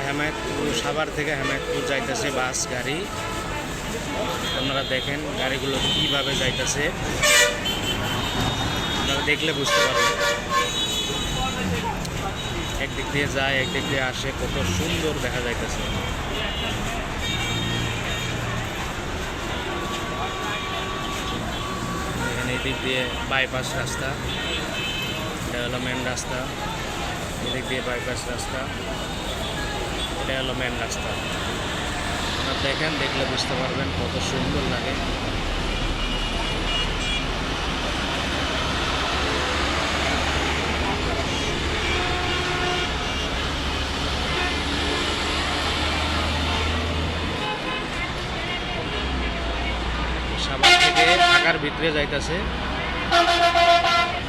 হেমায়তপুর, সাভার থেকে হেমায়তপুর যাইতেছে বাস গাড়ি। আপনারা দেখেন গাড়িগুলো কিভাবে যাইতেছে, আপনারা দেখলে বুঝতে পারবেন। একদিক দিয়ে যায়, একদিক দিয়ে আসে, কত সুন্দর দেখা যাইতেছে। এখানে এদিক দিয়ে বাইপাস রাস্তা, এটা হলো মেন রাস্তা। এদিক দিয়ে বাইপাস রাস্তা, এটা হলো মেন রাস্তা। আপনারা দেখেন, দেখলে বুঝতে পারবেন কত সুন্দর লাগে। সাভার থেকে ঢাকার ভিতরে যাইতেছে,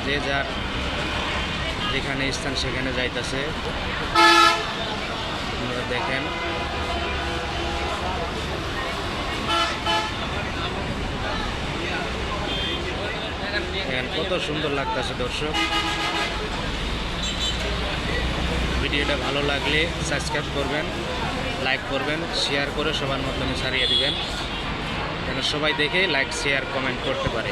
যে যার যেখানে স্থান সেখানে যাইতেছে। আপনারা দেখেন কত সুন্দর লাগতেছে। দর্শক, ভিডিওটা ভালো লাগলে সাবস্ক্রাইব করবেন, লাইক করবেন, শেয়ার করে সবার মাধ্যমে ছাড়িয়ে দিবেন, যেন সবাই দেখে লাইক শেয়ার কমেন্ট করতে পারে।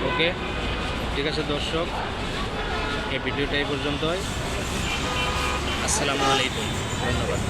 ওকে, ঠিক আছে দর্শক, এই ভিডিওটা এই পর্যন্তই। আসসালামু আলাইকুম, ধন্যবাদ।